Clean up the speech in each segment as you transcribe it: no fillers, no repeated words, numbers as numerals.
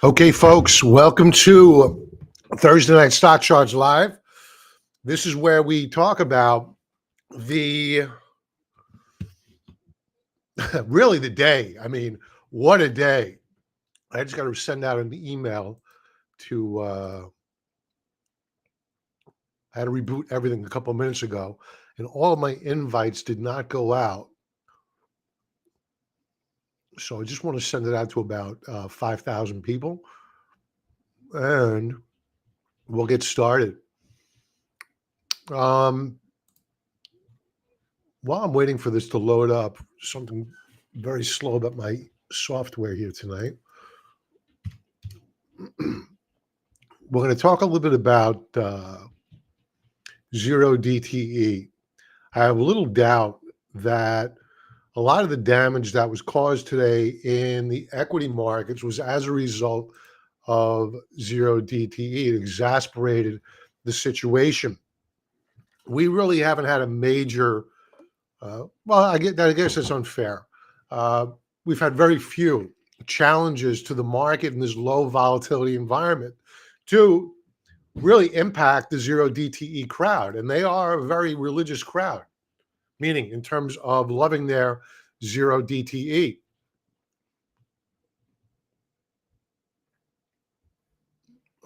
Okay, folks, welcome to Thursday Night Stock Charts Live. This is where we talk about the really the day. I mean, what a day. I just got to send out an email to, I had to reboot everything a couple of minutes ago, and all of my invites did not go out. So I just want to send it out to about 5,000 people, and we'll get started. While I'm waiting for this to load up, something very slow about my software here tonight. We're going to talk a little bit about zero DTE. I have a little doubt that a lot of the damage that was caused today in the equity markets was as a result of zero DTE. It exasperated the situation. We really haven't had a major, well, I guess it's unfair. We've had very few challenges to the market in this low volatility environment to really impact the zero DTE crowd. And they are a very religious crowd, meaning in terms of loving their zero DTE.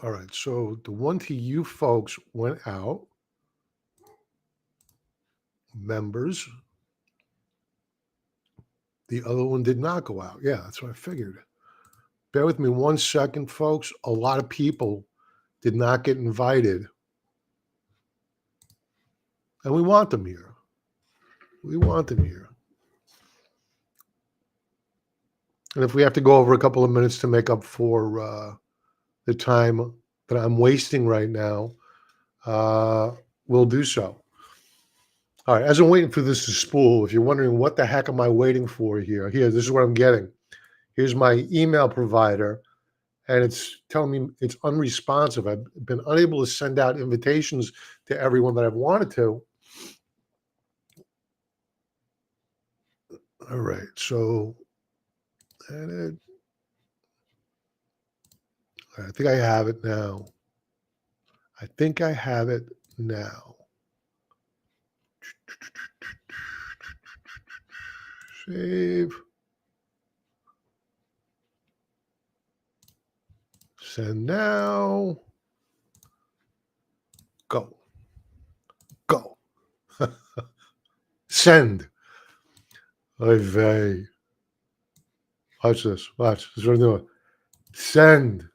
All right, so the one to you folks went out. Members. The other one did not go out. Yeah, that's what I figured. Bear with me 1 second, folks. A lot of people did not get invited. And we want them here. We want them here. And if we have to go over a couple of minutes to make up for the time that I'm wasting right now, we'll do so. All right, as I'm waiting for this to spool, if you're wondering what the heck am I waiting for here, this is what I'm getting. Here's my email provider, and it's telling me it's unresponsive. I've been unable to send out invitations to everyone that I've wanted to. All right, so edit. I think I have it now. Save. Send now. Go. Go. Send. Oy vey. Watch this. Watch. This is what I'm doing. Send.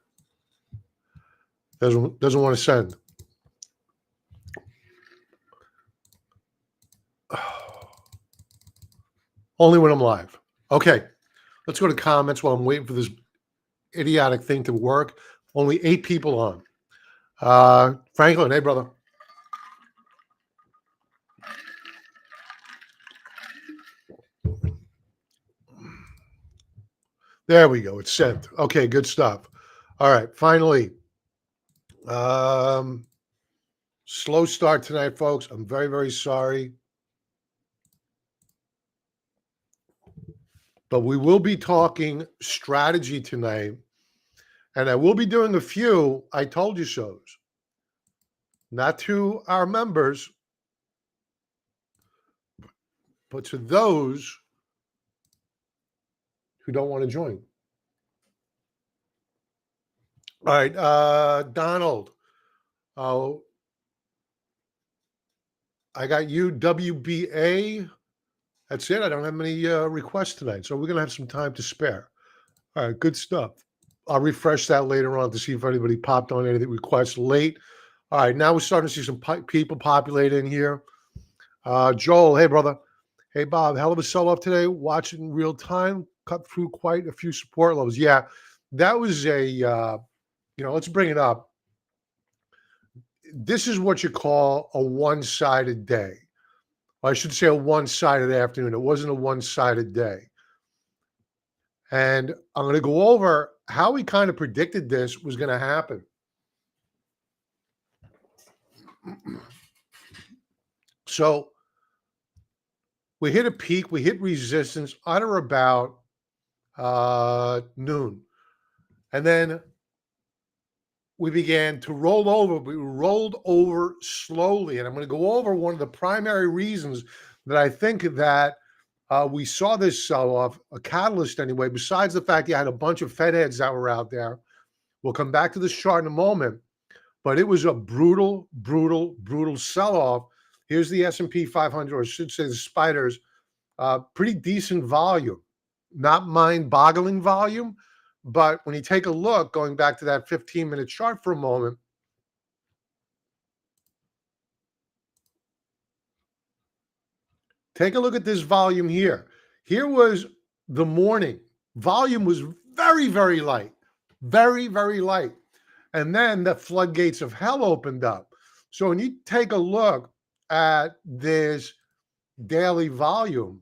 Doesn't want to send. Only when I'm live. Okay. Let's go to comments while I'm waiting for this idiotic thing to work. Only 8 people on. Franklin, hey, brother. There we go. It's sent. Okay, good stuff. All right, finally. Slow start tonight, folks. I'm very, very sorry. But we will be talking strategy tonight. And I will be doing a few I told you so's. Not to our members, but to those who don't want to join. All right, Donald. Oh, I got you, WBA. That's it. I don't have many requests tonight, so we're going to have some time to spare. All right, good stuff. I'll refresh that later on to see if anybody popped on anything requests late. All right, now we're starting to see some people populating here. Joel, hey, brother. Hey, Bob, hell of a sell-off today. Watching in real time. Cut through quite a few support levels. Yeah, that was a, let's bring it up. This is what you call a one-sided day. I should say a one-sided afternoon. It wasn't a one-sided day. And I'm going to go over how we kind of predicted this was going to happen. So we hit a peak. We hit resistance at or about noon. And then we began to roll over. We rolled over slowly. And I'm going to go over one of the primary reasons that I think that we saw this sell-off, a catalyst anyway, besides the fact you had a bunch of Fed heads that were out there. We'll come back to this chart in a moment, but it was a brutal, brutal, brutal sell-off. Here's the S&P 500, or I should say the spiders, pretty decent volume, not mind-boggling volume, but when you take a look, going back to that 15-minute chart for a moment, take a look at this volume here. Here was the morning. Volume was very, very light, very, very light. And then the floodgates of hell opened up. So when you take a look at this daily volume,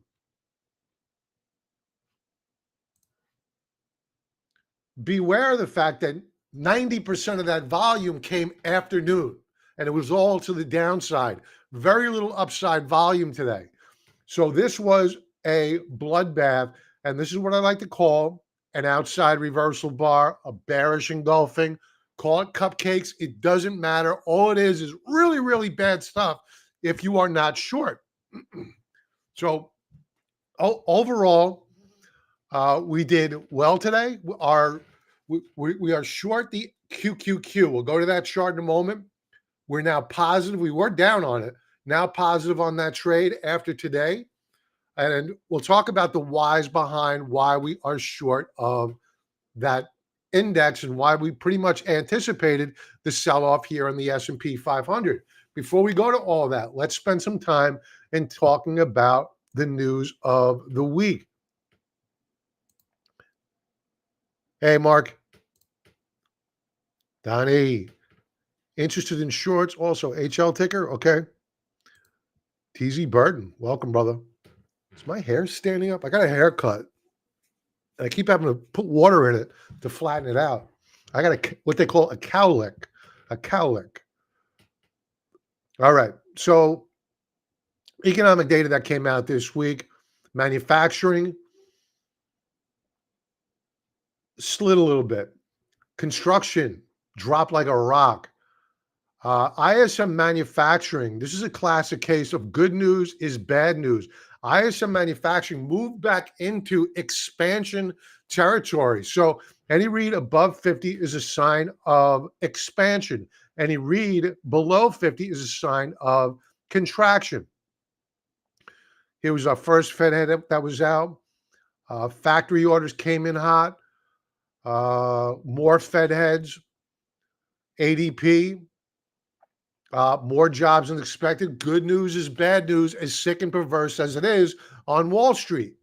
beware of the fact that 90% of that volume came afternoon, and it was all to the downside. Very little upside volume today. So this was a bloodbath, and this is what I like to call an outside reversal bar, a bearish engulfing. Call it cupcakes. It doesn't matter. All it is really, really bad stuff if you are not short. So overall, we did well today. We are short the QQQ. We'll go to that chart in a moment. We're now positive. We were down on it. Now positive on that trade after today. And we'll talk about the whys behind why we are short of that index and why we pretty much anticipated the sell-off here on the S&P 500. Before we go to all that, let's spend some time in talking about the news of the week. Hey, Mark. Donnie. Interested in shorts? Also, HL ticker? Okay. TZ Burton. Welcome, brother. Is my hair standing up? I got a haircut. And I keep having to put water in it to flatten it out. I got what they call a cowlick. A cowlick. All right. So, economic data that came out this week. Manufacturing slid a little bit. Construction dropped like a rock. ISM manufacturing, this is a classic case of good news is bad news. ISM manufacturing moved back into expansion territory. So any read above 50 is a sign of expansion. Any read below 50 is a sign of contraction. Here was our first Fed head that was out. Factory orders came in hot. More Fed heads. ADP. More jobs than expected. Good news is bad news, as sick and perverse as it is on Wall Street.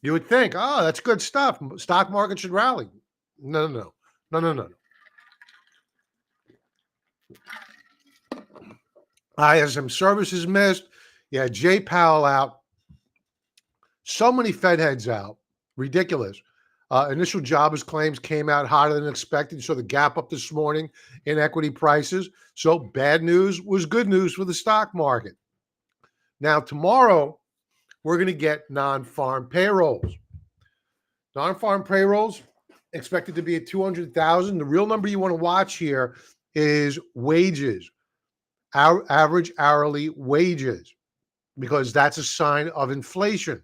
You would think, oh, that's good stuff. Stock market should rally. No. ISM services missed. Yeah, Jay Powell out. So many Fed heads out. Ridiculous. Initial jobless claims came out hotter than expected. So the gap up this morning in equity prices. So bad news was good news for the stock market. Now, tomorrow, we're going to get non-farm payrolls. Non-farm payrolls expected to be at 200,000. The real number you want to watch here is wages, our average hourly wages, because that's a sign of inflation.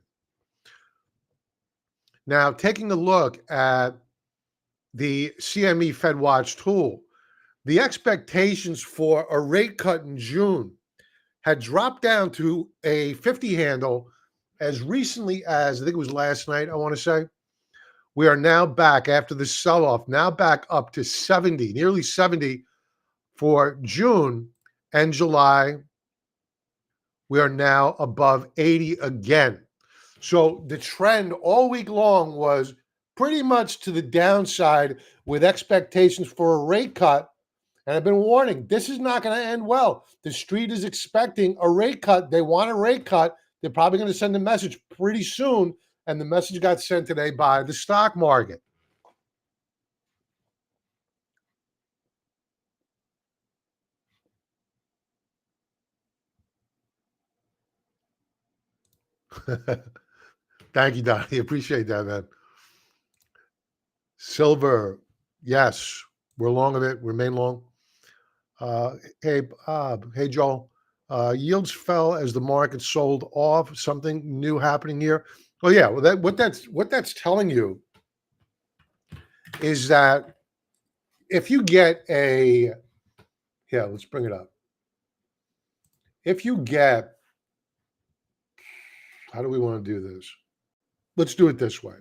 Now, taking a look at the CME FedWatch tool, the expectations for a rate cut in June had dropped down to a 50 handle as recently as, I think it was last night, I want to say. We are now back after the sell-off, now back up to 70, nearly 70 for June and July. We are now above 80 again. So the trend all week long was pretty much to the downside with expectations for a rate cut. And I've been warning, this is not going to end well. The street is expecting a rate cut. They want a rate cut. They're probably going to send a message pretty soon. And the message got sent today by the stock market. Thank you, Donnie. Appreciate that, man. Silver, yes, We're long of it. We remain long. Hey, Joel. Yields fell as the market sold off. Something new happening here. Oh yeah. Well, what that's telling you is that if you get a yeah, let's bring it up. If you get, how do we want to do this? Let's do it this way.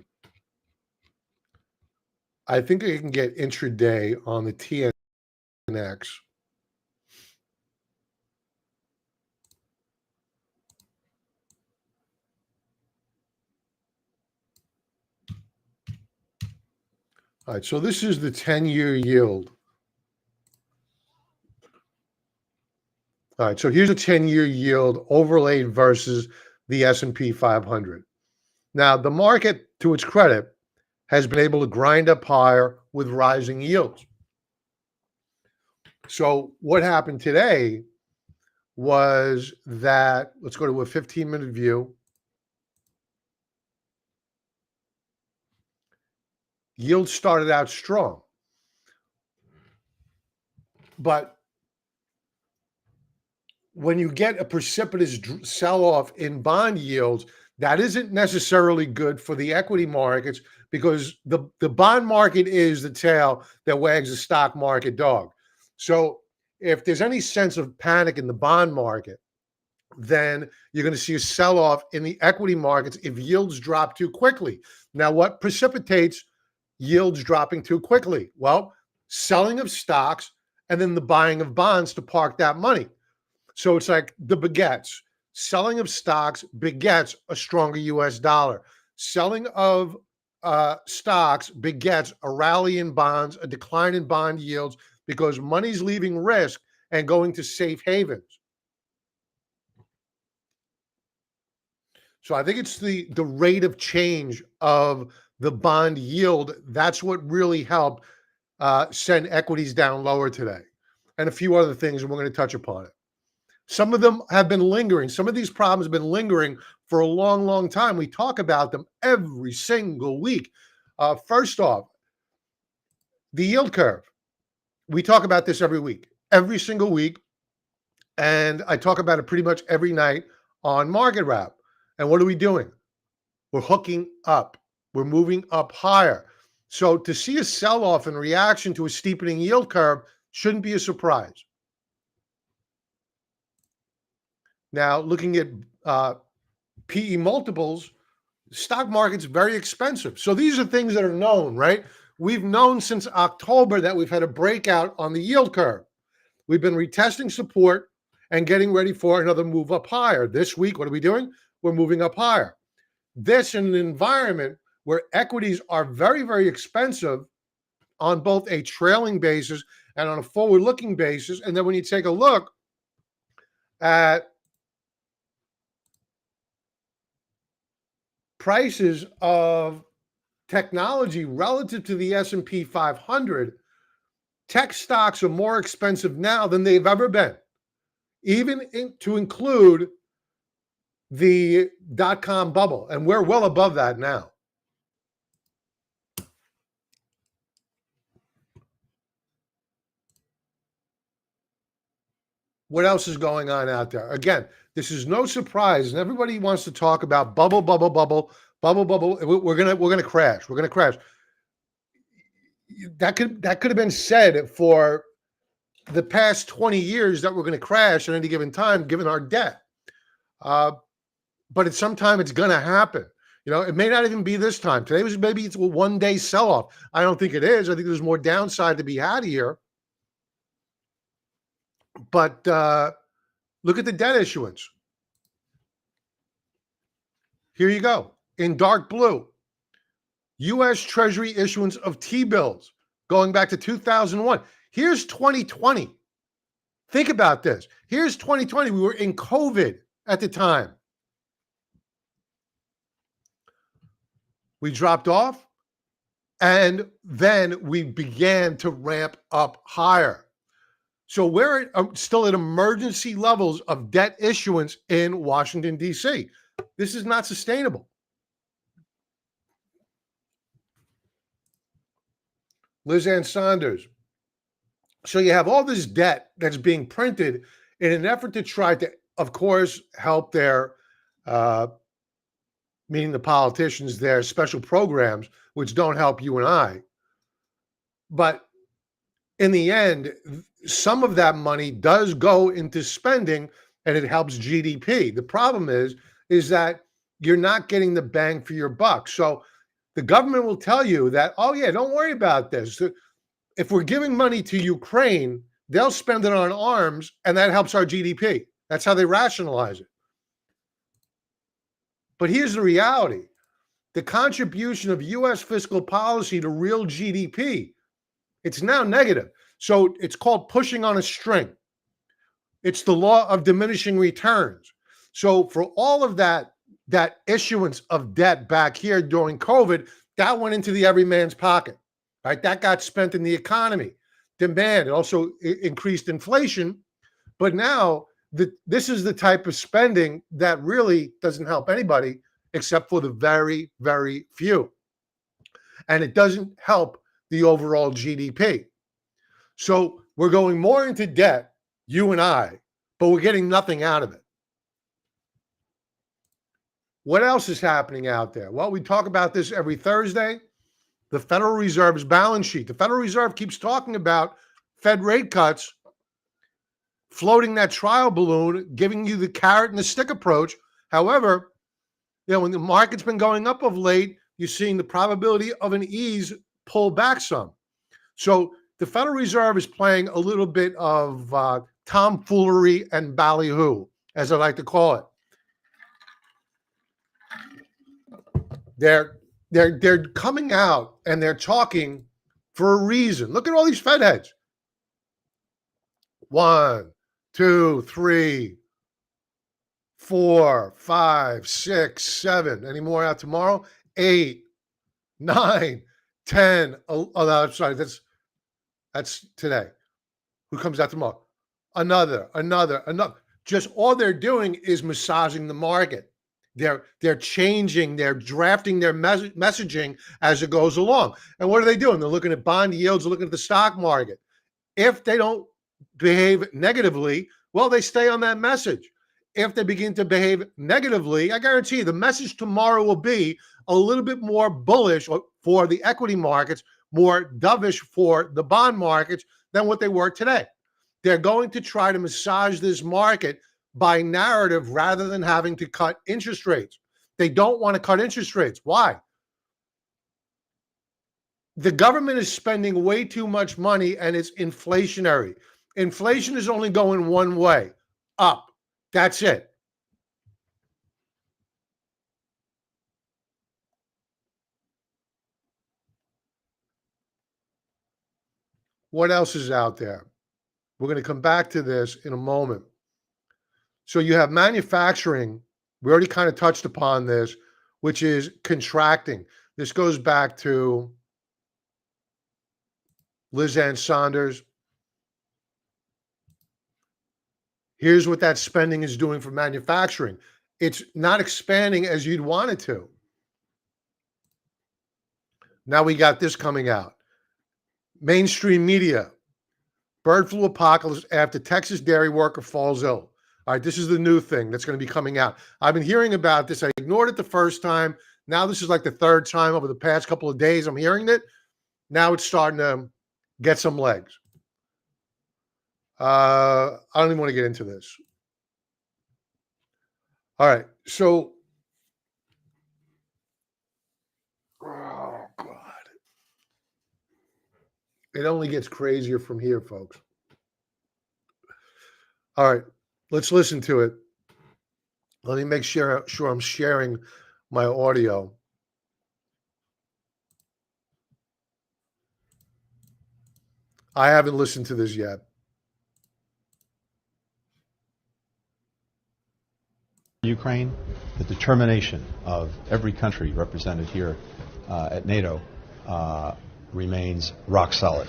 I think you can get intraday on the TNX. All right, so this is the 10-year yield. All right, so here's a 10-year yield overlaid versus the S&P 500. Now, the market, to its credit, has been able to grind up higher with rising yields. So what happened today was that, let's go to a 15-minute view. Yields started out strong, but when you get a precipitous sell-off in bond yields, that isn't necessarily good for the equity markets because the bond market is the tail that wags the stock market dog. So if there's any sense of panic in the bond market, then you're going to see a sell-off in the equity markets if yields drop too quickly. Now, what precipitates yields dropping too quickly? Well, selling of stocks and then the buying of bonds to park that money. So it's like the baguettes. Selling of stocks begets a stronger US dollar. Selling of stocks begets a rally in bonds, a decline in bond yields because money's leaving risk and going to safe havens. So I think it's the rate of change of the bond yield. That's what really helped send equities down lower today, and a few other things, and we're going to touch upon it. Some of them have been lingering. Some of these problems have been lingering for a long, long time. We talk about them every single week. First off, the yield curve. We talk about this every single week, and I talk about it pretty much every night on Market Wrap. And what are we doing? We're hooking up. We're moving up higher. So to see a sell-off in reaction to a steepening yield curve shouldn't be a surprise. Now, looking at PE multiples, stock market's very expensive. So these are things that are known, right? We've known since October that we've had a breakout on the yield curve. We've been retesting support and getting ready for another move up higher. This week, what are we doing? We're moving up higher. This in an environment where equities are very, very expensive on both a trailing basis and on a forward-looking basis. And then when you take a look at prices of technology relative to the S&P 500, tech stocks are more expensive now than they've ever been, even to include the dot-com bubble. And we're well above that now. What else is going on out there? Again, this is no surprise, and everybody wants to talk about bubble, bubble, bubble, bubble, bubble. We're gonna crash. We're gonna crash. That could have been said for the past 20 years that we're going to crash at any given time, given our debt. But at some time, it's going to happen. You know, it may not even be this time. Today was maybe it's a one-day sell-off. I don't think it is. I think there's more downside to be had here. But look at the debt issuance. Here you go. In dark blue, U.S. Treasury issuance of T-bills going back to 2001. Here's 2020. Think about this. Here's 2020. We were in COVID at the time. We dropped off, and then we began to ramp up higher. So we're still at emergency levels of debt issuance in Washington, D.C. This is not sustainable. Liz Ann Saunders, So you have all this debt that's being printed in an effort to try to, of course, help their, uh, meaning the politicians, their special programs, which don't help you and I. But in the end, some of that money does go into spending and it helps GDP. The problem is that you're not getting the bang for your buck. So the government will tell you that, oh yeah, don't worry about this. If we're giving money to Ukraine, they'll spend it on arms and that helps our GDP. That's how they rationalize it. But here's the reality. The contribution of US fiscal policy to real GDP, it's now negative. So it's called pushing on a string. It's the law of diminishing returns. So for all of that issuance of debt back here during COVID, that went into the everyman's pocket, right? That got spent in the economy. Demand, it also increased inflation. But now this is the type of spending that really doesn't help anybody except for the very, very few. And it doesn't help the overall GDP. So we're going more into debt, you and I, but we're getting nothing out of it. What else is happening out there? Well, we talk about this every Thursday. The Federal Reserve's balance sheet. The Federal Reserve keeps talking about Fed rate cuts, floating that trial balloon, giving you the carrot and the stick approach. However, when the market's been going up of late, you're seeing the probability of an ease pull back some. So the Federal Reserve is playing a little bit of tomfoolery and ballyhoo, as I like to call it. They're coming out and they're talking for a reason. Look at all these Fed heads. 1, 2, 3, 4, 5, 6, 7. Any more out tomorrow? 8, 9, 10. Oh, no, sorry, that's today. Who comes out tomorrow? Another. Just all they're doing is massaging the market. They're changing, they're drafting their messaging as it goes along. And what are they doing? They're looking at bond yields, they're looking at the stock market. If they don't behave negatively, well, they stay on that message. If they begin to behave negatively, I guarantee you the message tomorrow will be a little bit more bullish for the equity markets, more dovish for the bond markets than what they were today. They're going to try to massage this market by narrative rather than having to cut interest rates. They don't want to cut interest rates. Why? The government is spending way too much money and it's inflationary. Inflation is only going one way, up. That's it. What else is out there? We're going to come back to this in a moment. So you have manufacturing. We already kind of touched upon this, which is contracting. This goes back to Liz Ann Saunders. Here's what that spending is doing for manufacturing. It's not expanding as you'd want it to. Now we got this coming out. Mainstream media. Bird flu apocalypse after Texas dairy worker falls ill. All right, this is the new thing that's going to be coming out. I've been hearing about this. I ignored it the first time. Now this is like the third time over the past couple of days I'm hearing it. Now it's starting to get some legs. I don't even want to get into this. All right, so oh God. It only gets crazier from here, folks. All right, let's listen to it. Let me make sure I'm sharing my audio. I haven't listened to this yet. Ukraine, the determination of every country represented here at NATO remains rock solid.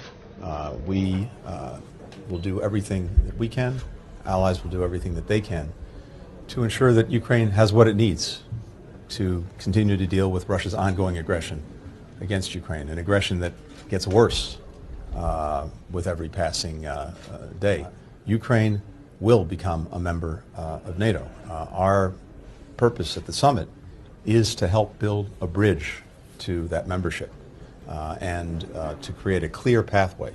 We will do everything that we can, allies will do everything that they can to ensure that Ukraine has what it needs to continue to deal with Russia's ongoing aggression against Ukraine, an aggression that gets worse with every passing day. Ukraine will become a member of NATO. Our purpose at the summit is to help build a bridge to that membership and to create a clear pathway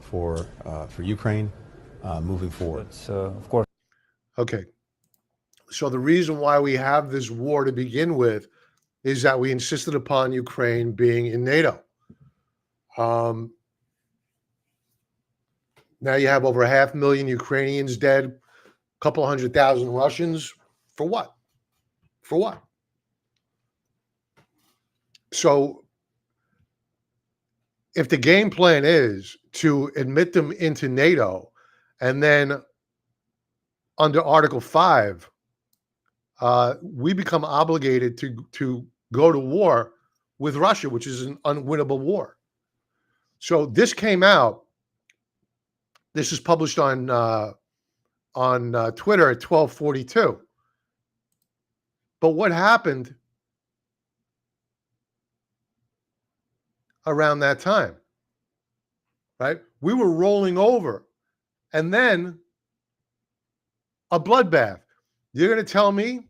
for Ukraine moving forward. Of course. Okay. So the reason why we have this war to begin with is that we insisted upon Ukraine being in NATO. Now you have over 500,000 Ukrainians dead, a couple 100,000 Russians. For what? For what? So if the game plan is to admit them into NATO and then under Article 5, we become obligated to go to war with Russia, which is an unwinnable war. So this came out. This is published on Twitter at 12:42. But what happened around that time? Right? We were rolling over, and then a bloodbath. You're going to tell me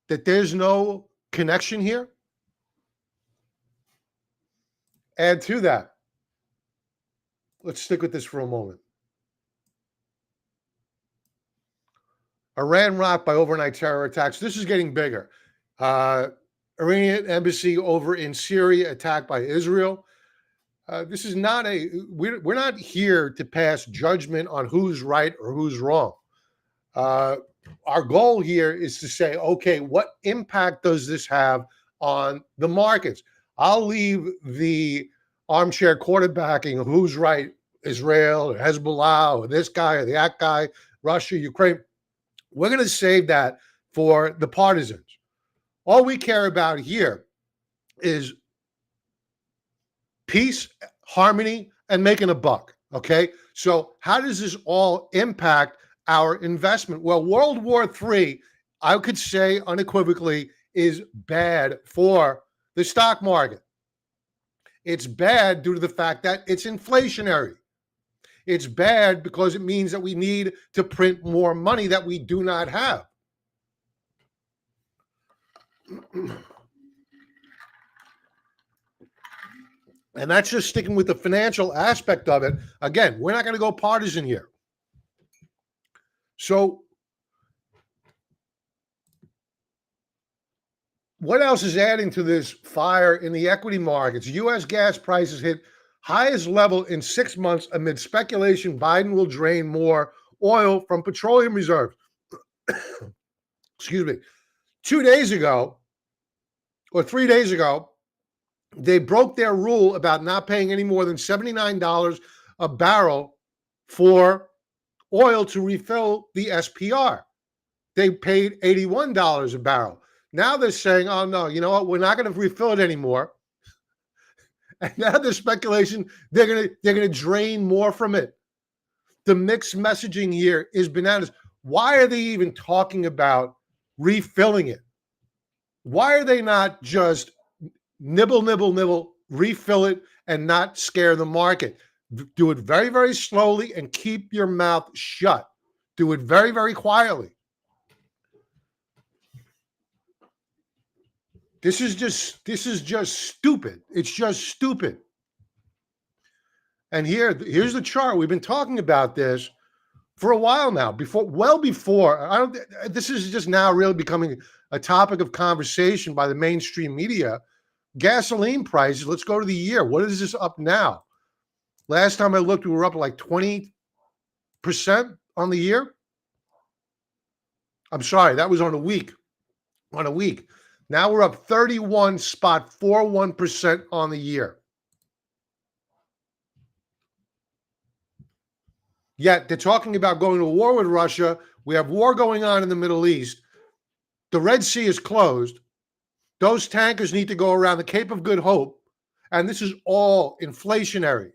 that there's no connection here? Add to that. Let's stick with this for a moment. Iran rocked by overnight terror attacks. This is getting bigger. Iranian embassy over in Syria attacked by Israel. This is not we're not here to pass judgment on who's right or who's wrong. Our goal here is to say, okay, what impact does this have on the markets? I'll leave the armchair quarterbacking of who's right, Israel or Hezbollah or this guy or that guy, Russia, Ukraine. We're going to save that for the partisans. All we care about here is peace, harmony, and making a buck, okay? So how does this all impact our investment? Well, World War III, I could say unequivocally, is bad for the stock market. It's bad due to the fact that it's inflationary. It's bad because it means that we need to print more money that we do not have. And that's just sticking with the financial aspect of it. Again, we're not going to go partisan here. So what else is adding to this fire in the equity markets? U.S. gas prices hit highest level in 6 months amid speculation Biden will drain more oil from petroleum reserves. Excuse me. 2 days ago, or 3 days ago, they broke their rule about not paying any more than $79 a barrel for oil to refill the SPR. They paid $81 a barrel. Now they're saying, oh, no, you know what? We're not going to refill it anymore. And now there's speculation they're gonna drain more from it. The mixed messaging here is bananas. Why are they even talking about refilling it? Why are they not just nibble, refill it and not scare the market? Do it very, very slowly and keep your mouth shut. Do it very, very quietly. This is just stupid. It's just stupid. And here's the chart. We've been talking about this for a while now. Before. This is just now really becoming a topic of conversation by the mainstream media. Gasoline prices. Let's go to the year. What is this up now? Last time I looked, we were up like 20% on the year. I'm sorry, that was on a week. On a week. Now we're up 31.41% on the year. Yet they're talking about going to war with Russia. We have war going on in the Middle East. The Red Sea is closed. Those tankers need to go around the Cape of Good Hope. And this is all inflationary.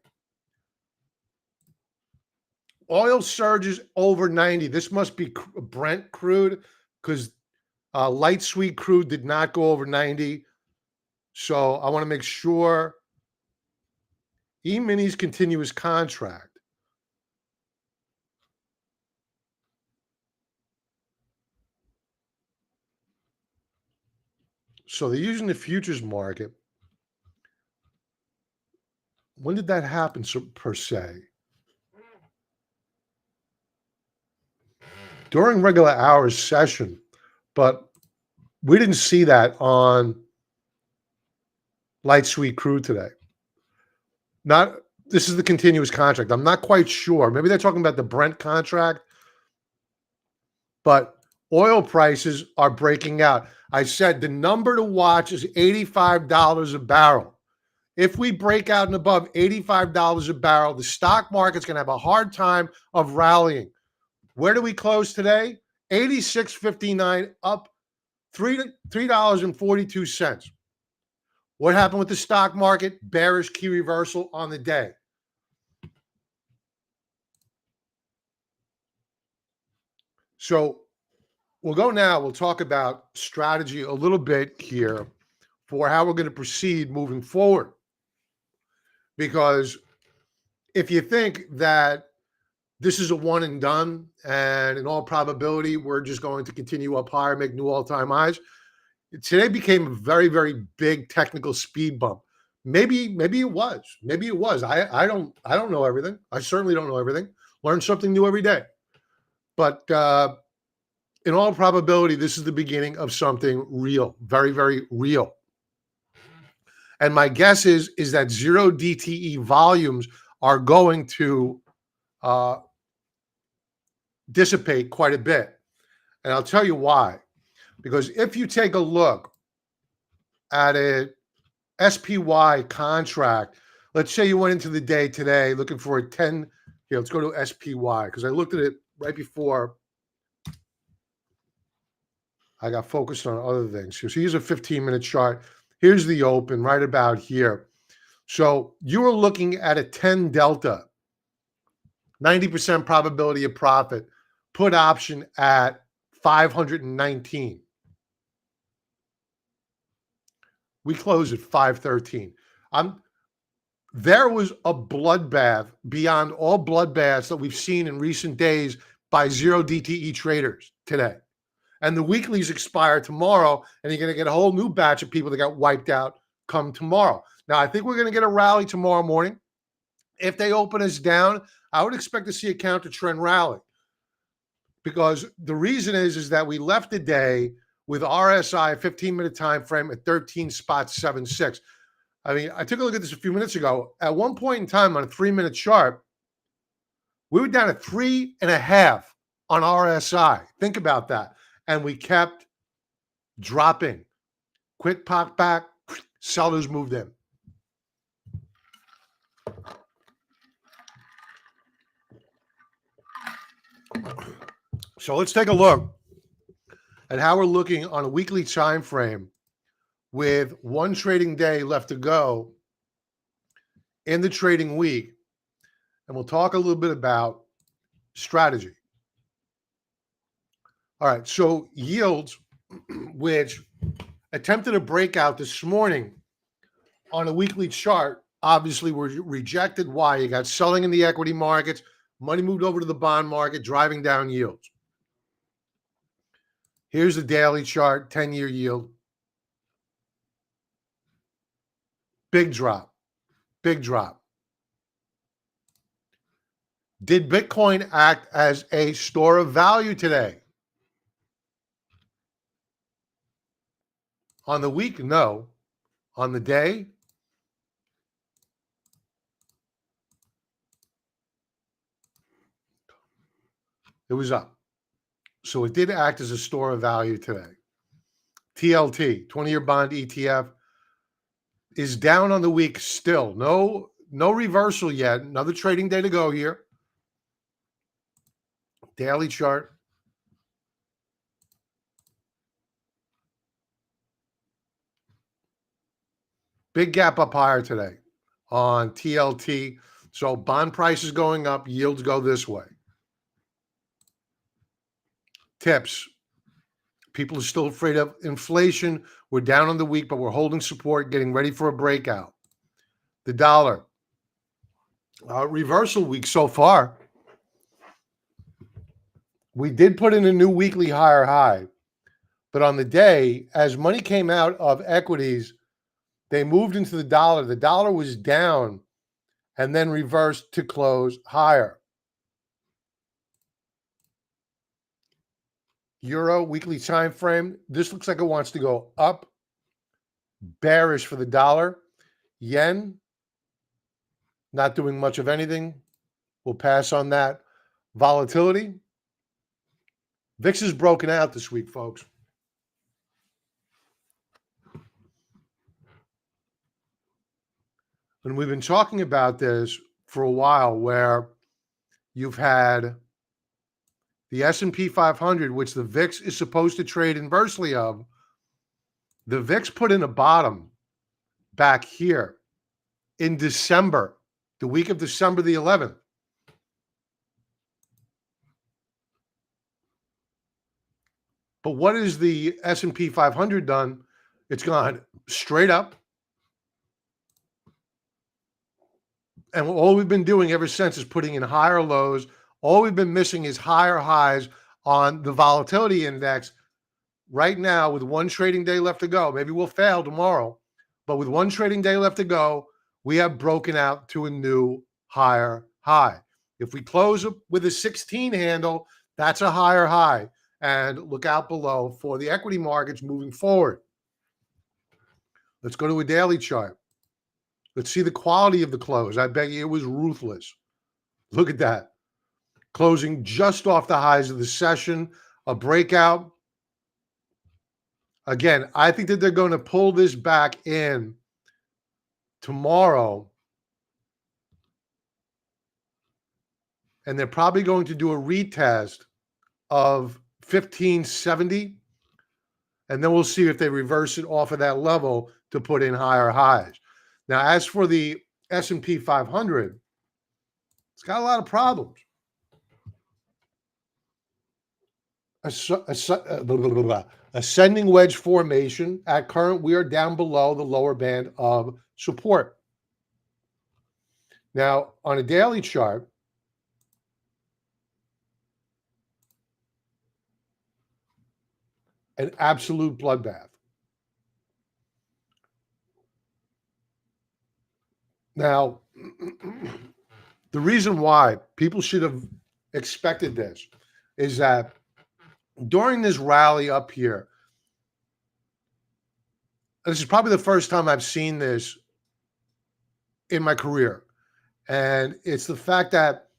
Oil surges over 90. This must be Brent crude because light sweet crude did not go over 90. So I want to make sure E-mini's continuous contract. So they're using the futures market. When did that happen, per se? During regular hours session, but we didn't see that on light sweet crude today. Not This is the continuous contract. I'm not quite sure. Maybe they're talking about the Brent contract, but oil prices are breaking out. I said the number to watch is $85 a barrel. If we break out and above $85 a barrel, the stock market's going to have a hard time of rallying. Where do we close today? 86.59, up $3.42. What happened with the stock market? Bearish key reversal on the day. So we'll go now. We'll talk about strategy a little bit here for how we're going to proceed moving forward. Because if you think that this is a one and done, and in all probability, we're just going to continue up higher, make new all-time highs, today became a very, very big technical speed bump. Maybe it was. Maybe it was. I don't know everything. I certainly don't know everything. Learn something new every day. But in all probability, this is the beginning of something real, very, very real. And my guess is that zero DTE volumes are going to dissipate quite a bit. And I'll tell you why. Because if you take a look at a SPY contract, let's say you went into the day today looking for a 10. Here, let's go to SPY because I looked at it right before I got focused on other things. So here's a 15-minute chart. Here's the open right about here. So you were looking at a 10 delta, 90% probability of profit, put option at 519. We closed at 513. There was a bloodbath beyond all bloodbaths that we've seen in recent days by zero DTE traders today. And the weeklies expire tomorrow, and you're going to get a whole new batch of people that got wiped out come tomorrow. Now, I think we're going to get a rally tomorrow morning. If they open us down, I would expect to see a counter trend rally. Because the reason is that we left the day with RSI 15-minute time frame at 13.76. I mean, I took a look at this a few minutes ago. At one point in time on a 3-minute chart, we were down at 3.5 on RSI. Think about that. And we kept dropping. Quick pop back, sellers moved in. So let's take a look at how we're looking on a weekly time frame with one trading day left to go in the trading week. And we'll talk a little bit about strategy. All right, so yields, which attempted a breakout this morning on a weekly chart, obviously were rejected. Why? You got selling in the equity markets, money moved over to the bond market, driving down yields. Here's the daily chart, 10-year yield. Big drop, big drop. Did Bitcoin act as a store of value today? On the week, no. On the day, it was up. So it did act as a store of value today. TLT, 20-year bond ETF, is down on the week still. No reversal yet. Another trading day to go here. Daily chart. Big gap up higher today on TLT. So bond prices going up, yields go this way. Tips. People are still afraid of inflation. We're down on the week, but we're holding support, getting ready for a breakout. The dollar Reversal week so far. We did put in a new weekly higher high, but on the day, as money came out of equities, they moved into the dollar. The dollar was down and then reversed to close higher. Euro weekly time frame. This looks like it wants to go up. Bearish for the dollar. Yen, not doing much of anything. We'll pass on that. Volatility. VIX is broken out this week, folks. And we've been talking about this for a while, where you've had the S&P 500, which the VIX is supposed to trade inversely of. The VIX put in a bottom back here in December, the week of December the 11th. But what has the S&P 500 done? It's gone straight up. And all we've been doing ever since is putting in higher lows. All we've been missing is higher highs on the volatility index. Right now, with one trading day left to go, maybe we'll fail tomorrow, but with one trading day left to go, we have broken out to a new higher high. If we close with a 16 handle, that's a higher high. And look out below for the equity markets moving forward. Let's go to a daily chart. Let's see the quality of the close. I bet you it was ruthless. Look at that. Closing just off the highs of the session, a breakout. Again, I think that they're going to pull this back in tomorrow. And they're probably going to do a retest of 1570. And then we'll see if they reverse it off of that level to put in higher highs. Now, as for the S&P 500, it's got a lot of problems. Ascending wedge formation. At current, we are down below the lower band of support. Now, on a daily chart, an absolute bloodbath. Now, the reason why people should have expected this is that during this rally up here, this is probably the first time I've seen this in my career. And it's the fact that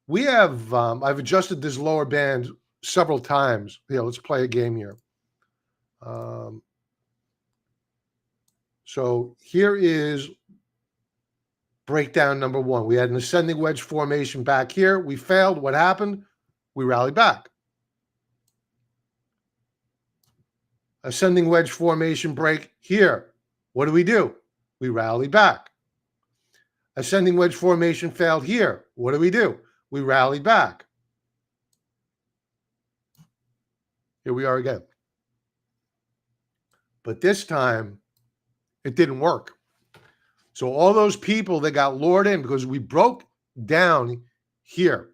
we have, I've adjusted this lower band several times. Here, let's play a game here. So here is breakdown number one. We had an ascending wedge formation back here. We failed. What happened? We rallied back. Ascending wedge formation break here. What do? We rally back. Ascending wedge formation failed here. What do? We rally back. Here we are again. But this time, it didn't work. So all those people that got lured in because we broke down here.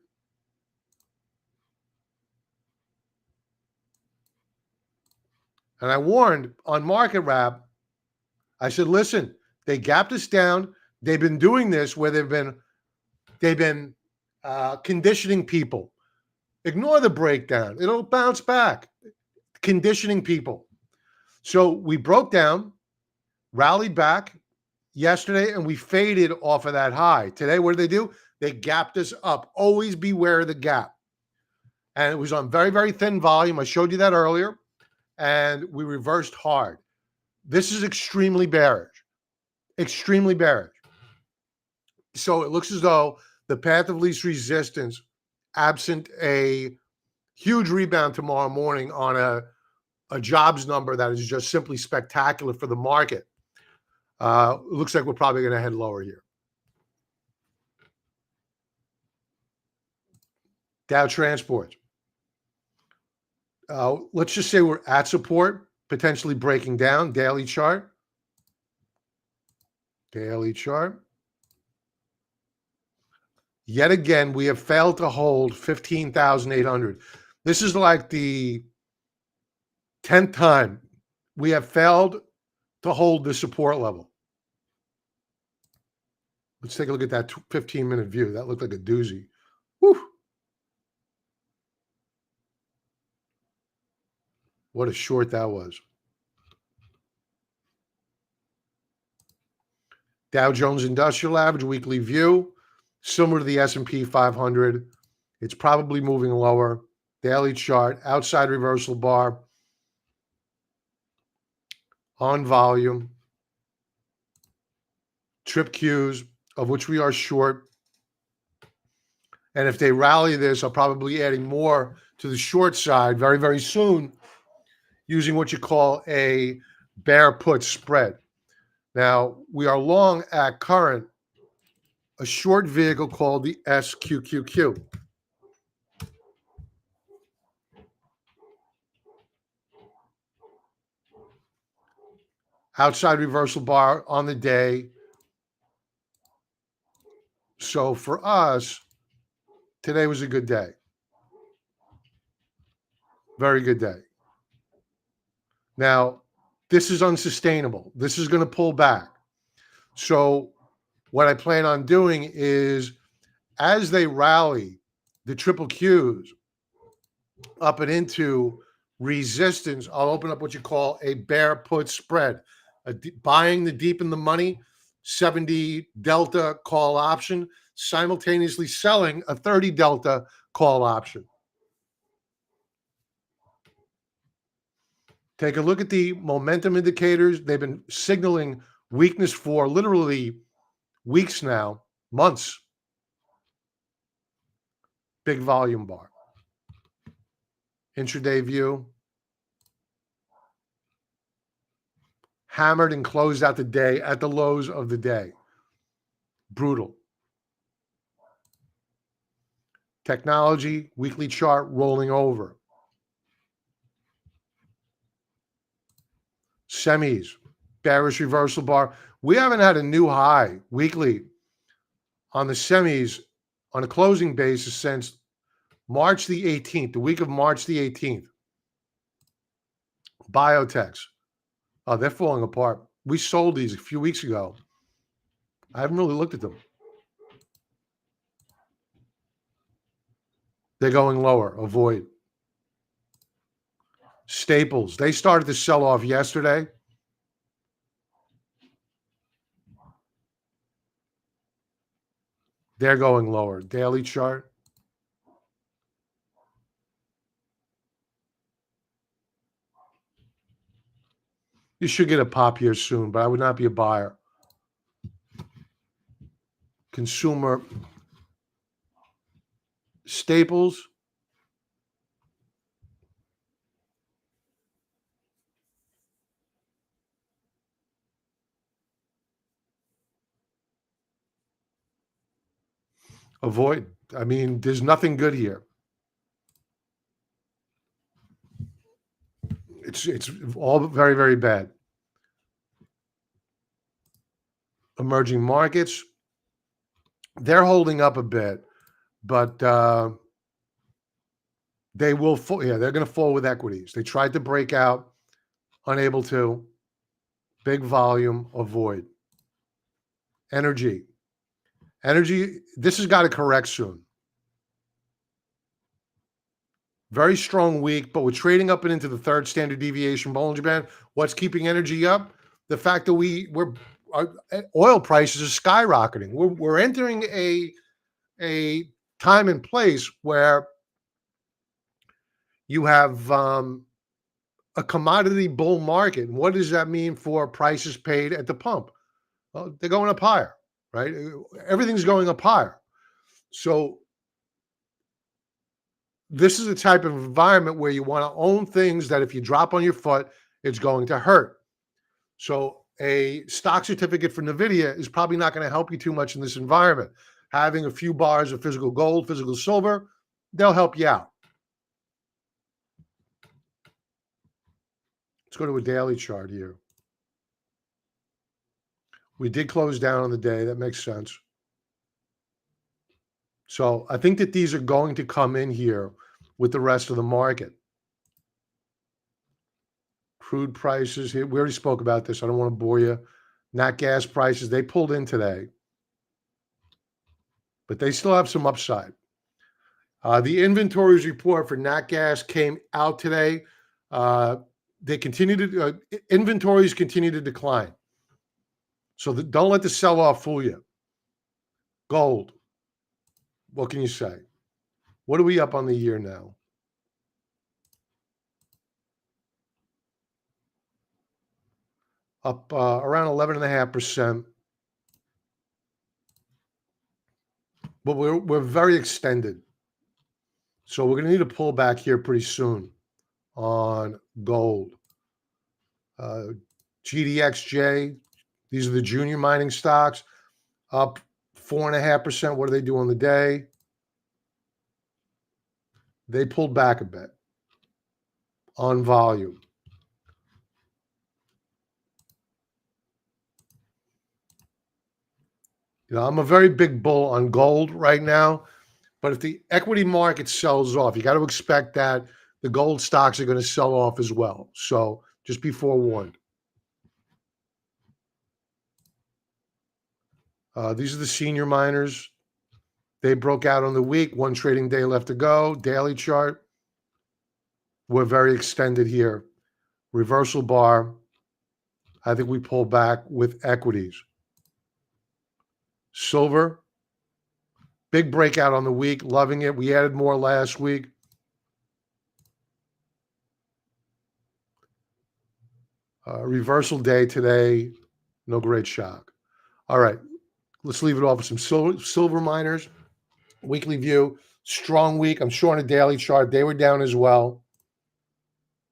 And I warned on Market Wrap, I said, listen, they gapped us down. They've been doing this where they've been conditioning people. Ignore the breakdown. It'll bounce back. Conditioning people. So we broke down, rallied back yesterday, and we faded off of that high. Today, what did they do? They gapped us up. Always beware of the gap. And it was on very, very thin volume. I showed you that earlier. And we reversed hard. This is extremely bearish. Extremely bearish. So it looks as though the path of least resistance, absent a huge rebound tomorrow morning on a jobs number that is just simply spectacular for the market, looks like we're probably going to head lower here. Dow Transport. Let's just say we're at support, potentially breaking down. Daily chart. Daily chart. Yet again, we have failed to hold 15,800. This is like the 10th time we have failed to hold the support level. Let's take a look at that 15-minute view. That looked like a doozy. Whew. What a short that was. Dow Jones Industrial Average weekly view, similar to the S&P 500. It's probably moving lower. Daily chart, outside reversal bar, on volume, trip Qs, of which we are short. And if they rally this, I'll probably be adding more to the short side very, very soon using what you call a bear put spread. Now, we are long at current a short vehicle called the SQQQ. Outside reversal bar on the day. So for us, today was a good day. Very good day. Now, this is unsustainable. This is going to pull back. So what I plan on doing is as they rally the triple Qs up and into resistance, I'll open up what you call a bear put spread, buying the deep in the money, 70 delta call option, simultaneously selling a 30 delta call option. Take a look at the momentum indicators. They've been signaling weakness for literally weeks now, months. Big volume bar. Intraday view. Hammered and closed out the day at the lows of the day. Brutal. Technology, weekly chart rolling over. Semis, bearish reversal bar. We haven't had a new high weekly on the semis on a closing basis since March the 18th, the week of March the 18th. Biotechs. Oh, they're falling apart. We sold these a few weeks ago. I haven't really looked at them. They're going lower. Avoid. Staples. They started to sell off yesterday. They're going lower. Daily chart. You should get a pop here soon, but I would not be a buyer. Consumer staples. Avoid. I mean, there's nothing good here. It's all very, very bad. Emerging markets, they're holding up a bit, but they will fall. Yeah, they're going to fall with equities. They tried to break out, unable to. Big volume, avoid. Energy. This has got to correct soon. Very strong week, but we're trading up and into the third standard deviation Bollinger Band. What's keeping energy up? The fact that our oil prices are skyrocketing. We're entering a time and place where you have a commodity bull market. And what does that mean for prices paid at the pump? Well, they're going up higher, right? Everything's going up higher. So this is a type of environment where you want to own things that if you drop on your foot, it's going to hurt. So a stock certificate for NVIDIA is probably not going to help you too much in this environment. Having a few bars of physical gold, physical silver, they'll help you out. Let's go to a daily chart here. We did close down on the day. That makes sense. So I think that these are going to come in here with the rest of the market. Crude prices here. We already spoke about this. I don't want to bore you. Nat gas prices, they pulled in today, but they still have some upside. The inventories report for nat gas came out today. They continue to inventories continue to decline. So don't let the sell-off fool you. Gold. What can you say? What are we up on the year now? Up around 11.5%. But we're very extended. So we're going to need a pullback here pretty soon on gold. GDXJ, these are the junior mining stocks, up 4.5%. What do they do on the day? They pulled back a bit on volume. You know, I'm a very big bull on gold right now, but if the equity market sells off, you got to expect that the gold stocks are going to sell off as well. So just be forewarned. These are the senior miners. They broke out on the week, one trading day left to go. Daily chart. We're very extended here. Reversal bar. I think we pull back with equities. Silver. Big breakout on the week. Loving it. We added more last week. Reversal day today. No great shock. All right. Let's leave it off with some silver miners. Weekly view. Strong week. I'm sure on a daily chart, they were down as well.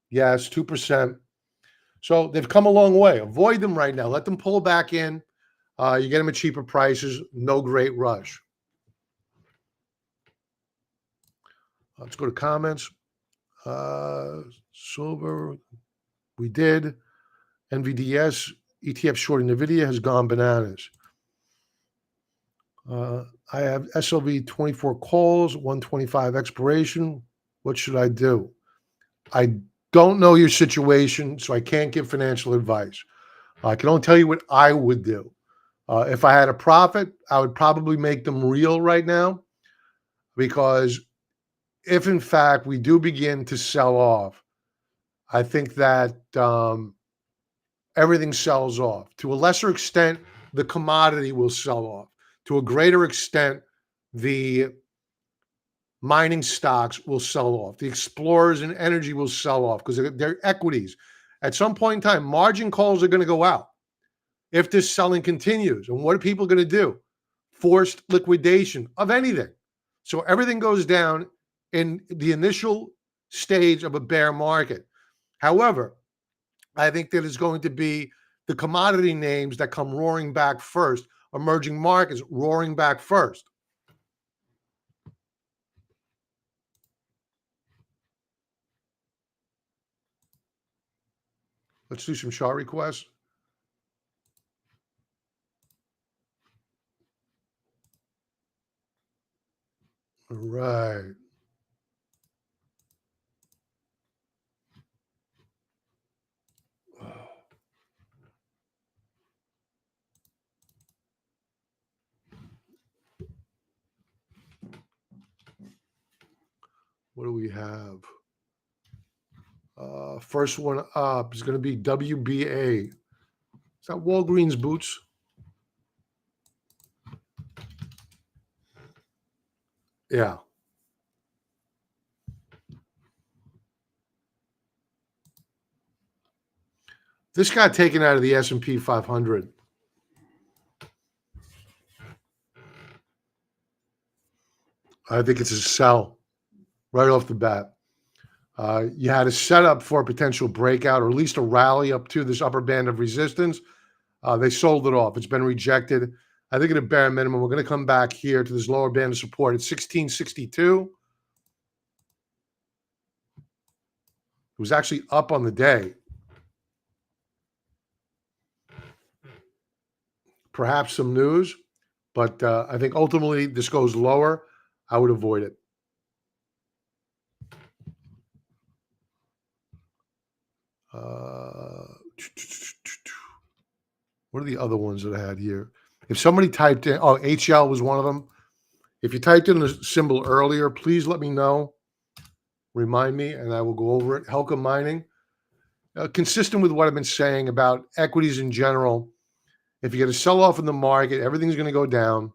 Yes, 2%. So they've come a long way. Avoid them right now. Let them pull back in. You get them at cheaper prices. No great rush. Let's go to comments. Silver, we did. NVDS, ETF shorting NVIDIA has gone bananas. I have SLV 24 calls, 125 expiration. What should I do? I don't know your situation, so I can't give financial advice. I can only tell you what I would do. If I had a profit, I would probably make them real right now, because if in fact we do begin to sell off, I think that everything sells off. To a lesser extent, the commodity will sell off. To a greater extent, the mining stocks will sell off. The explorers and energy will sell off because they're equities. At some point in time, margin calls are going to go out if this selling continues. And what are people going to do? Forced liquidation of anything. So everything goes down in the initial stage of a bear market. However, I think that it's going to be the commodity names that come roaring back first, emerging markets roaring back first. Let's do some chart requests. All right. What do we have? First one up is going to be WBA. Is that Walgreens Boots? Yeah. This got taken out of the S&P 500. I think it's a sell right off the bat. You had a setup for a potential breakout, or at least a rally up to this upper band of resistance. They sold it off. It's been rejected. I think at a bare minimum, we're going to come back here to this lower band of support at 1662. It was actually up on the day. Perhaps some news, but I think ultimately this goes lower. I would avoid it. What are the other ones that I had here? If somebody typed in, oh, HL was one of them. If you typed in the symbol earlier, please let me know. Remind me, and I will go over it. Helka Mining, consistent with what I've been saying about equities in general. If you get a sell-off in the market, everything's going to go down.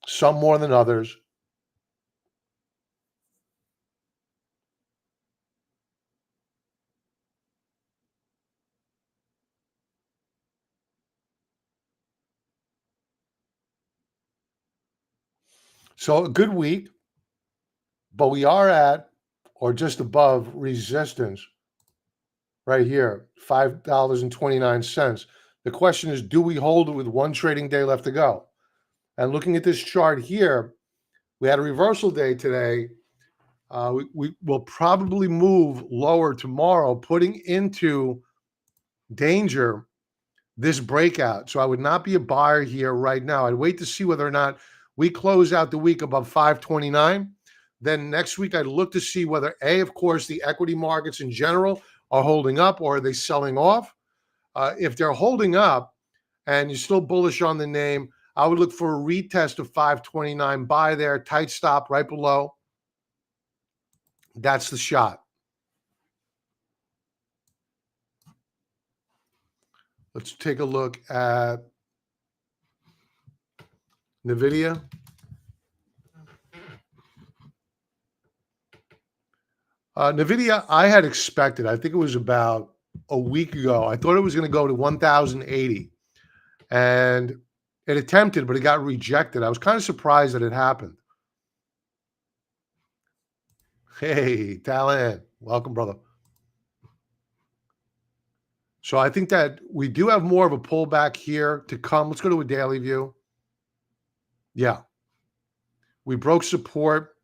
Some more than others. So a good week, but we are at or just above resistance right here, $5.29. The question is, do we hold it with one trading day left to go? And looking at this chart here, we had a reversal day today. We will probably move lower tomorrow, putting into danger this breakout. So I would not be a buyer here right now. I'd wait to see whether or not we close out the week above 529. Then next week, I'd look to see whether, A, of course, the equity markets in general are holding up or are they selling off. If they're holding up and you're still bullish on the name, I would look for a retest of 529, buy there, tight stop right below. That's the shot. Let's take a look at NVIDIA. NVIDIA, I had expected, I think it was about a week ago, I thought it was going to go to 1,080. And it attempted, but it got rejected. I was kind of surprised that it happened. Hey, Talon. Welcome, brother. So I think that we do have more of a pullback here to come. Let's go to a daily view. Yeah. We broke support.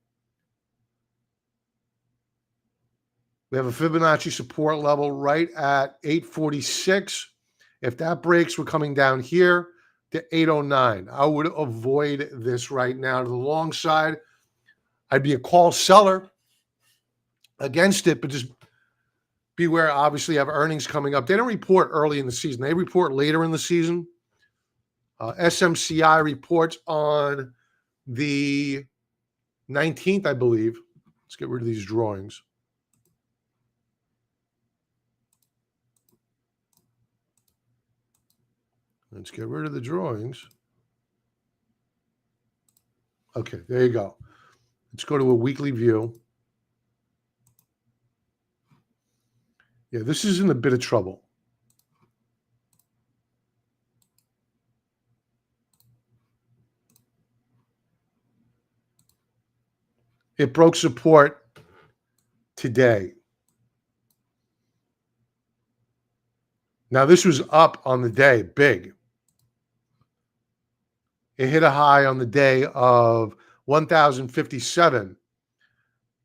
We have a Fibonacci support level right at 846. If that breaks, we're coming down here to 809. I would avoid this right now. To the long side, I'd be a call seller against it, but just beware. Obviously, you have earnings coming up. They don't report early in the season. They report later in the season. SMCI reports on the 19th, I believe. Let's get rid of these drawings. Let's get rid of the drawings. Okay, there you go. Let's go to a weekly view. Yeah, this is in a bit of trouble. It broke support today. Now, this was up on the day, big. It hit a high on the day of 1,057,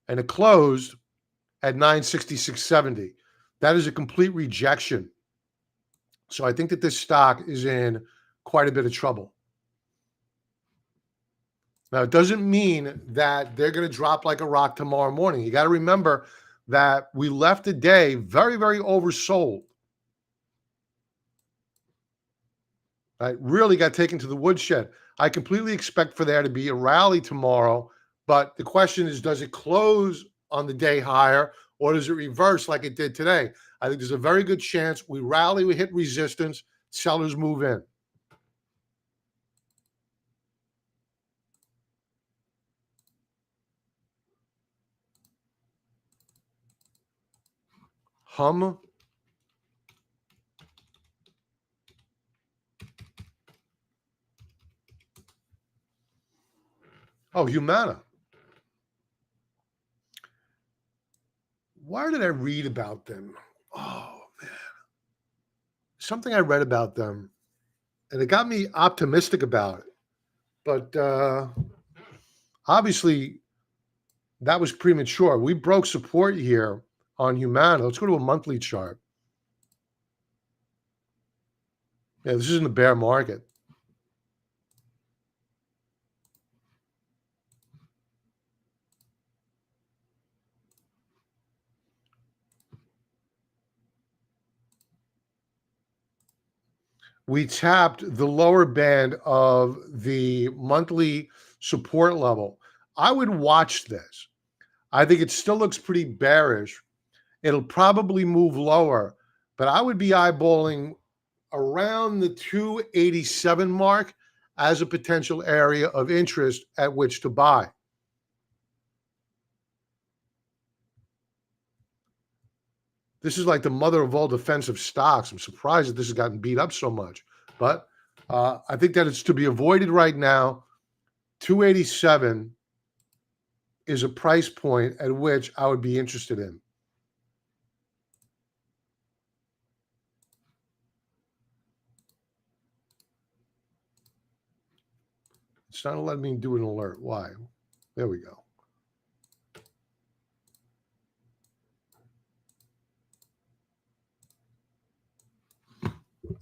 and it closed at 966.70. That is a complete rejection. So I think that this stock is in quite a bit of trouble. Now, it doesn't mean that they're going to drop like a rock tomorrow morning. You got to remember that we left the day very, very oversold. Right? Really got taken to the woodshed. I completely expect for there to be a rally tomorrow, but the question is, does it close on the day higher or does it reverse like it did today? I think there's a very good chance we rally, we hit resistance, sellers move in. Hum. Oh, Humana. Where did I read about them? Oh, man. Something I read about them, and it got me optimistic about it. But obviously, that was premature. We broke support here on Humana. Let's go to a monthly chart. Yeah, this is in the bear market. We tapped the lower band of the monthly support level. I would watch this. I think it still looks pretty bearish. It'll probably move lower, but I would be eyeballing around the 287 mark as a potential area of interest at which to buy. This is like the mother of all defensive stocks. I'm surprised that this has gotten beat up so much, but I think that it's to be avoided right now. 287 is a price point at which I would be interested in. It's not letting me do an alert. Why? There we go.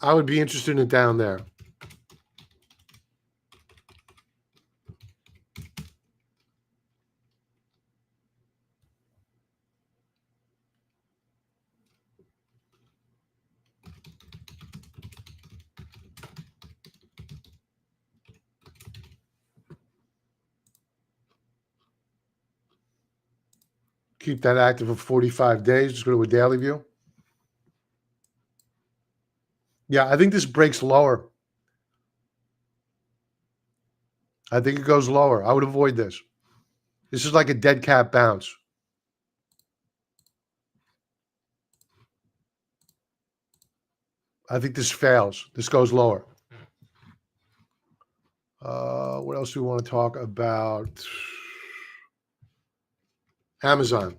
I would be interested in it down there. Keep that active for 45 days. Just go to a daily view. Yeah, I think this breaks lower. I think it goes lower. I would avoid this. This is like a dead cat bounce. I think this fails. This goes lower. What else do we want to talk about? Amazon.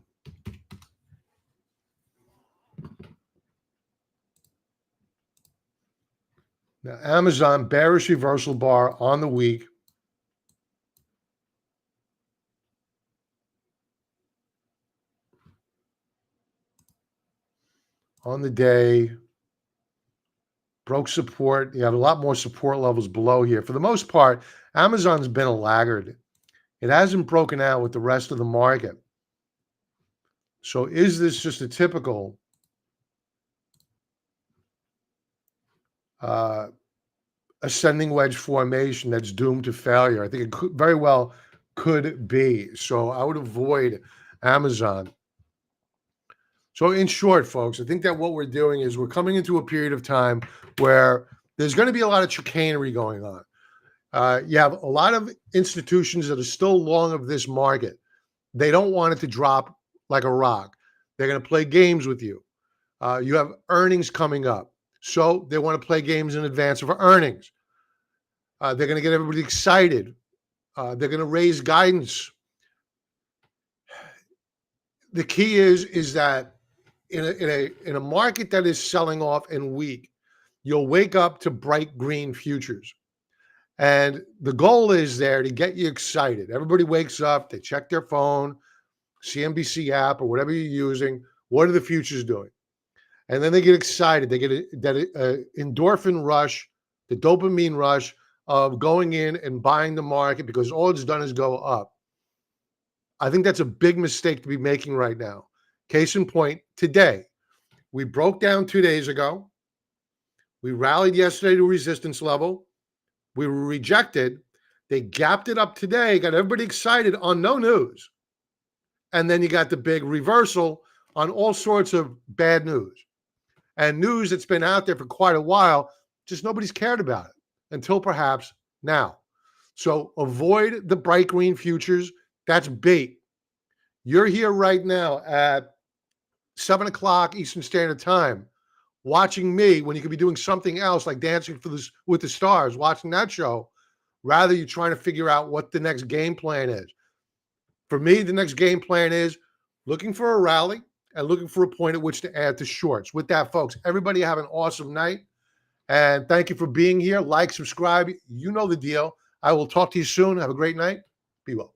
Now, Amazon bearish reversal bar on the week. On the day, broke support. You have a lot more support levels below here. For the most part, Amazon's been a laggard. It hasn't broken out with the rest of the market. So is this just a typical ascending wedge formation that's doomed to failure? I think it could very well could be. So I would avoid Amazon. So in short, folks, I think that what we're doing is we're coming into a period of time where there's going to be a lot of chicanery going on. You have a lot of institutions that are still long of this market. They don't want it to drop like a rock. They're going to play games with you. You have earnings coming up. So they want to play games in advance of earnings. They're going to get everybody excited. They're going to raise guidance. The key is that in a market that is selling off and weak, you'll wake up to bright green futures. And the goal is there to get you excited. Everybody wakes up, they check their phone, CNBC app or whatever you're using. What are the futures doing? And then they get excited. They get that endorphin rush, the dopamine rush of going in and buying the market because all it's done is go up. I think that's a big mistake to be making right now. Case in point, today, we broke down 2 days ago. We rallied yesterday to resistance level. We were rejected. They gapped it up today, got everybody excited on no news. And then you got the big reversal on all sorts of bad news. And news that's been out there for quite a while, just nobody's cared about it until perhaps now. So avoid the bright green futures. That's bait. You're here right now at 7 o'clock Eastern Standard Time watching me when you could be doing something else like Dancing with the Stars, watching that show. Rather, you're trying to figure out what the next game plan is. For me, the next game plan is looking for a rally and looking for a point at which to add to shorts. With that, folks, everybody have an awesome night. And thank you for being here. Like, subscribe. You know the deal. I will talk to you soon. Have a great night. Be well.